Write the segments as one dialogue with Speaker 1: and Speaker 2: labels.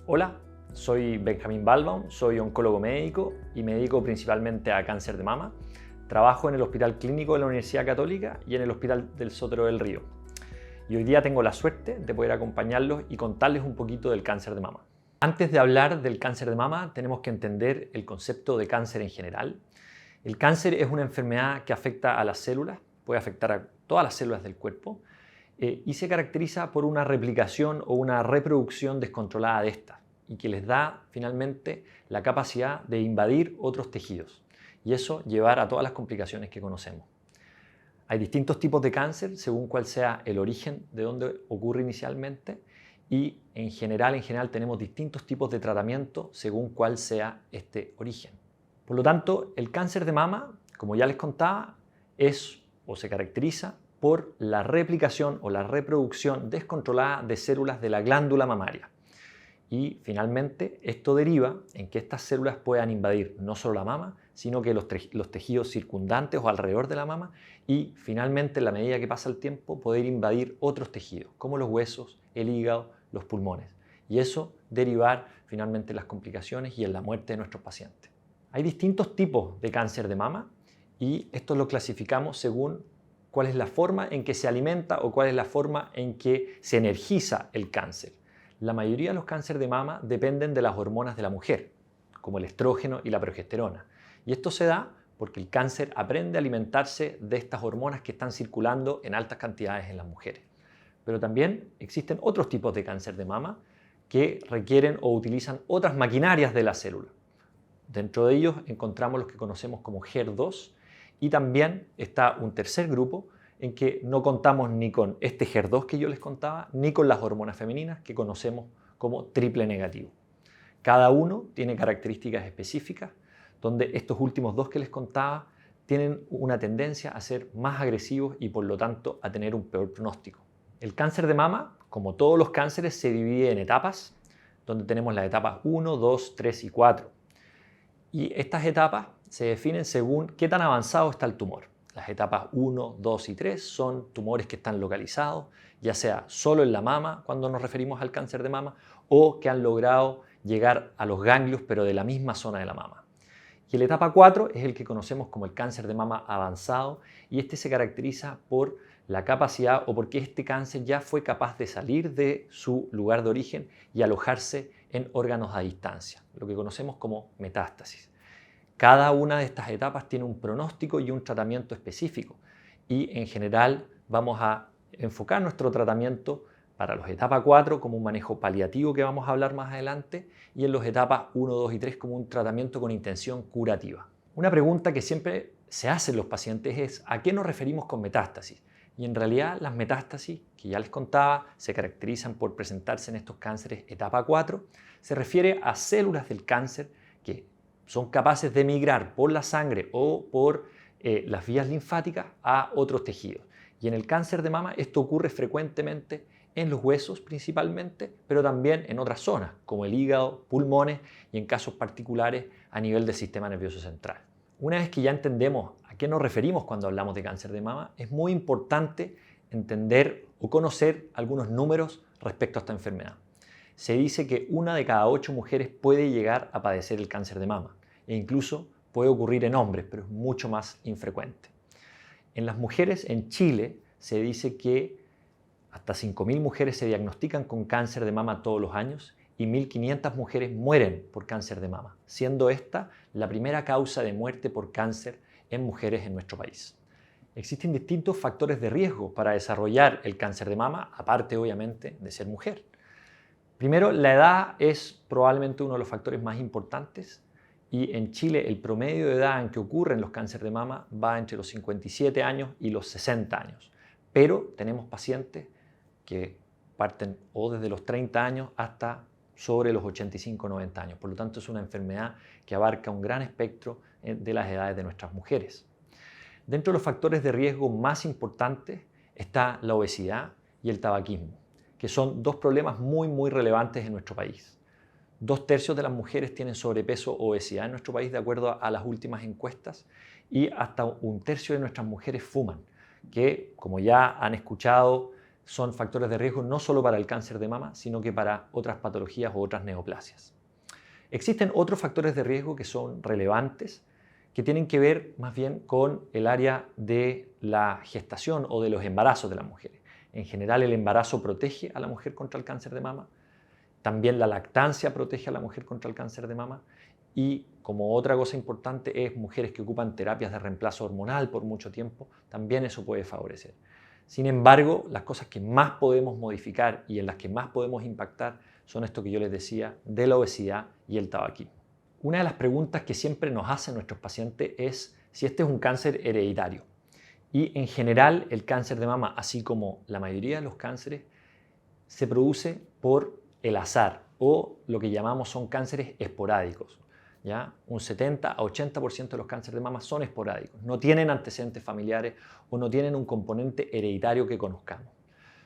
Speaker 1: Hola, soy Benjamín Balbaum, soy oncólogo médico y me dedico principalmente a cáncer de mama. Trabajo en el Hospital Clínico de la Universidad Católica y en el Hospital del Sotero del Río. Y hoy día tengo la suerte de poder acompañarlos y contarles un poquito del cáncer de mama. Antes de hablar del cáncer de mama, tenemos que entender el concepto de cáncer en general. El cáncer es una enfermedad que afecta a las células, puede afectar a todas las células del cuerpo, y se caracteriza por una replicación o una reproducción descontrolada de estas y que les da finalmente la capacidad de invadir otros tejidos y eso llevar a todas las complicaciones que conocemos. Hay distintos tipos de cáncer según cuál sea el origen de donde ocurre inicialmente y en general tenemos distintos tipos de tratamiento según cuál sea este origen. Por lo tanto, el cáncer de mama, como ya les contaba, es o se caracteriza por la replicación o la reproducción descontrolada de células de la glándula mamaria. Y finalmente esto deriva en que estas células puedan invadir no solo la mama, sino que los tejidos circundantes o alrededor de la mama y finalmente, en la medida que pasa el tiempo, poder invadir otros tejidos, como los huesos, el hígado, los pulmones. Y eso derivar finalmente en las complicaciones y en la muerte de nuestros pacientes. Hay distintos tipos de cáncer de mama y esto lo clasificamos según cuál es la forma en que se alimenta o cuál es la forma en que se energiza el cáncer. La mayoría de los cánceres de mama dependen de las hormonas de la mujer, como el estrógeno y la progesterona. Y esto se da porque el cáncer aprende a alimentarse de estas hormonas que están circulando en altas cantidades en las mujeres. Pero también existen otros tipos de cáncer de mama que requieren o utilizan otras maquinarias de la célula. Dentro de ellos encontramos los que conocemos como HER2 y también está un tercer grupo en que no contamos ni con este HER2 que yo les contaba, ni con las hormonas femeninas que conocemos como triple negativo. Cada uno tiene características específicas, donde estos últimos dos que les contaba tienen una tendencia a ser más agresivos y por lo tanto a tener un peor pronóstico. El cáncer de mama, como todos los cánceres, se divide en etapas, donde tenemos las etapas 1, 2, 3 y 4. Y estas etapas se definen según qué tan avanzado está el tumor. Las etapas 1, 2 y 3 son tumores que están localizados, ya sea solo en la mama, cuando nos referimos al cáncer de mama, o que han logrado llegar a los ganglios, pero de la misma zona de la mama. Y la etapa 4 es el que conocemos como el cáncer de mama avanzado, y este se caracteriza por la capacidad o porque este cáncer ya fue capaz de salir de su lugar de origen y alojarse en órganos a distancia, lo que conocemos como metástasis. Cada una de estas etapas tiene un pronóstico y un tratamiento específico y en general vamos a enfocar nuestro tratamiento para las etapas 4 como un manejo paliativo que vamos a hablar más adelante y en las etapas 1, 2 y 3 como un tratamiento con intención curativa. Una pregunta que siempre se hacen los pacientes es ¿a qué nos referimos con metástasis? Y en realidad las metástasis, que ya les contaba, se caracterizan por presentarse en estos cánceres etapa 4, se refiere a células del cáncer que son capaces de migrar por la sangre o por las vías linfáticas a otros tejidos. Y en el cáncer de mama esto ocurre frecuentemente en los huesos principalmente, pero también en otras zonas, como el hígado, pulmones y en casos particulares a nivel del sistema nervioso central. Una vez que ya entendemos a qué nos referimos cuando hablamos de cáncer de mama, es muy importante entender o conocer algunos números respecto a esta enfermedad. Se dice que 1 de cada 8 mujeres puede llegar a padecer el cáncer de mama e incluso puede ocurrir en hombres, pero es mucho más infrecuente. En las mujeres en Chile se dice que hasta 5.000 mujeres se diagnostican con cáncer de mama todos los años y 1.500 mujeres mueren por cáncer de mama, siendo esta la primera causa de muerte por cáncer en mujeres en nuestro país. Existen distintos factores de riesgo para desarrollar el cáncer de mama, aparte obviamente de ser mujer. Primero, la edad es probablemente uno de los factores más importantes y en Chile el promedio de edad en que ocurren los cánceres de mama va entre los 57 años y los 60 años. Pero tenemos pacientes que parten o desde los 30 años hasta sobre los 85 o 90 años. Por lo tanto, es una enfermedad que abarca un gran espectro de las edades de nuestras mujeres. Dentro de los factores de riesgo más importantes está la obesidad y el tabaquismo, que son dos problemas muy relevantes en nuestro país. 2/3 de las mujeres tienen sobrepeso o obesidad en nuestro país de acuerdo a las últimas encuestas y hasta 1/3 de nuestras mujeres fuman, que como ya han escuchado son factores de riesgo no solo para el cáncer de mama, sino que para otras patologías o otras neoplasias. Existen otros factores de riesgo que son relevantes, que tienen que ver más bien con el área de la gestación o de los embarazos de las mujeres. En general, el embarazo protege a la mujer contra el cáncer de mama. También la lactancia protege a la mujer contra el cáncer de mama. Y como otra cosa importante es mujeres que ocupan terapias de reemplazo hormonal por mucho tiempo, también eso puede favorecer. Sin embargo, las cosas que más podemos modificar y en las que más podemos impactar son esto que yo les decía de la obesidad y el tabaquismo. Una de las preguntas que siempre nos hacen nuestros pacientes es si este es un cáncer hereditario. Y en general el cáncer de mama, así como la mayoría de los cánceres, se produce por el azar o lo que llamamos son cánceres esporádicos. ¿Ya? Un 70 a 80% de los cánceres de mama son esporádicos, no tienen antecedentes familiares o no tienen un componente hereditario que conozcamos.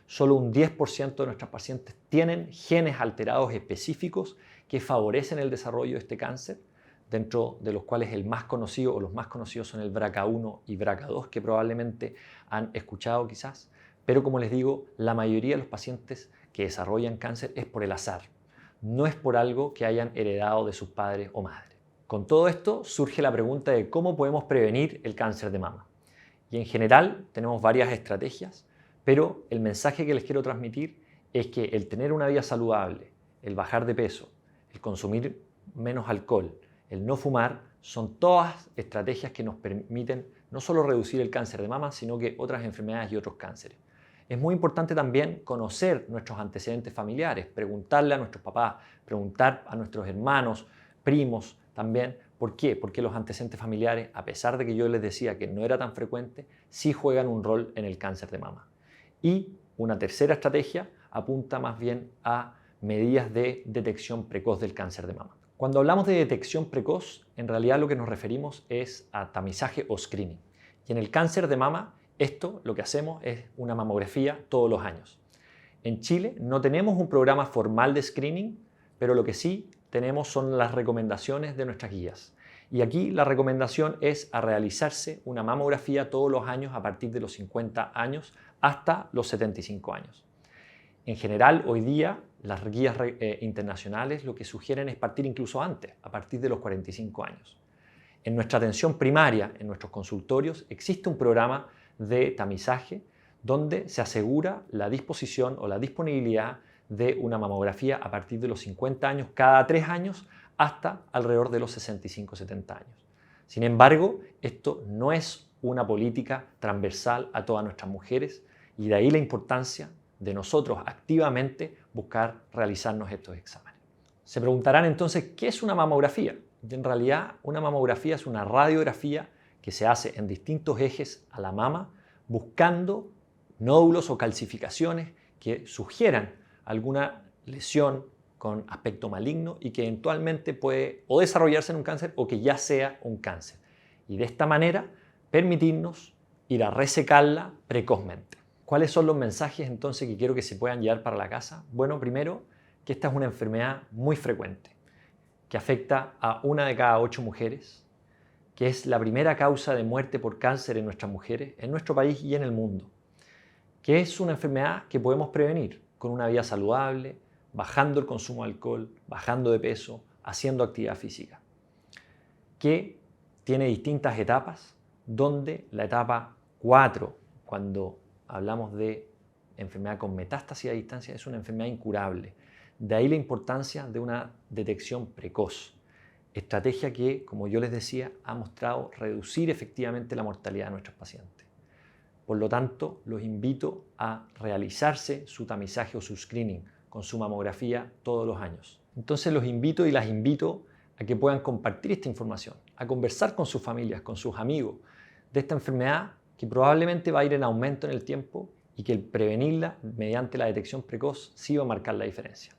Speaker 1: Solo un 10% de nuestros pacientes tienen genes alterados específicos que favorecen el desarrollo de este cáncer, dentro de los cuales el más conocido o los más conocidos son el BRCA1 y BRCA2, que probablemente han escuchado quizás, pero como les digo, la mayoría de los pacientes que desarrollan cáncer es por el azar, no es por algo que hayan heredado de sus padres o madres. Con todo esto surge la pregunta de cómo podemos prevenir el cáncer de mama. Y en general tenemos varias estrategias, pero el mensaje que les quiero transmitir es que el tener una vida saludable, el bajar de peso, el consumir menos alcohol, el no fumar, son todas estrategias que nos permiten no solo reducir el cáncer de mama, sino que otras enfermedades y otros cánceres. Es muy importante también conocer nuestros antecedentes familiares, preguntarle a nuestros papás, preguntar a nuestros hermanos, primos también. ¿Por qué? Porque los antecedentes familiares, a pesar de que yo les decía que no era tan frecuente, sí juegan un rol en el cáncer de mama. Y una tercera estrategia apunta más bien a medidas de detección precoz del cáncer de mama. Cuando hablamos de detección precoz, en realidad lo que nos referimos es a tamizaje o screening. Y en el cáncer de mama, esto lo que hacemos es una mamografía todos los años. En Chile no tenemos un programa formal de screening, pero lo que sí tenemos son las recomendaciones de nuestras guías. Y aquí la recomendación es a realizarse una mamografía todos los años a partir de los 50 años hasta los 75 años. En general, hoy día, las guías internacionales lo que sugieren es partir incluso antes, a partir de los 45 años. En nuestra atención primaria, en nuestros consultorios, existe un programa de tamizaje donde se asegura la disposición o la disponibilidad de una mamografía a partir de los 50 años, cada 3 años, hasta alrededor de los 65-70 años. Sin embargo, esto no es una política transversal a todas nuestras mujeres y de ahí la importancia de nosotros activamente buscar realizarnos estos exámenes. Se preguntarán entonces, ¿qué es una mamografía? En realidad, una mamografía es una radiografía que se hace en distintos ejes a la mama, buscando nódulos o calcificaciones que sugieran alguna lesión con aspecto maligno y que eventualmente puede o desarrollarse en un cáncer o que ya sea un cáncer. Y de esta manera permitirnos ir a resecarla precozmente. ¿Cuáles son los mensajes entonces que quiero que se puedan llevar para la casa? Bueno, primero, que esta es una enfermedad muy frecuente, que afecta a 1 de cada 8 mujeres, que es la primera causa de muerte por cáncer en nuestras mujeres, en nuestro país y en el mundo, que es una enfermedad que podemos prevenir con una vida saludable, bajando el consumo de alcohol, bajando de peso, haciendo actividad física, que tiene distintas etapas, donde la etapa 4, cuando hablamos de enfermedad con metástasis a distancia, es una enfermedad incurable. De ahí la importancia de una detección precoz. Estrategia que, como yo les decía, ha mostrado reducir efectivamente la mortalidad de nuestros pacientes. Por lo tanto, los invito a realizarse su tamizaje o su screening con su mamografía todos los años. Entonces los invito y las invito a que puedan compartir esta información, a conversar con sus familias, con sus amigos de esta enfermedad que probablemente va a ir en aumento en el tiempo y que el prevenirla mediante la detección precoz sí va a marcar la diferencia.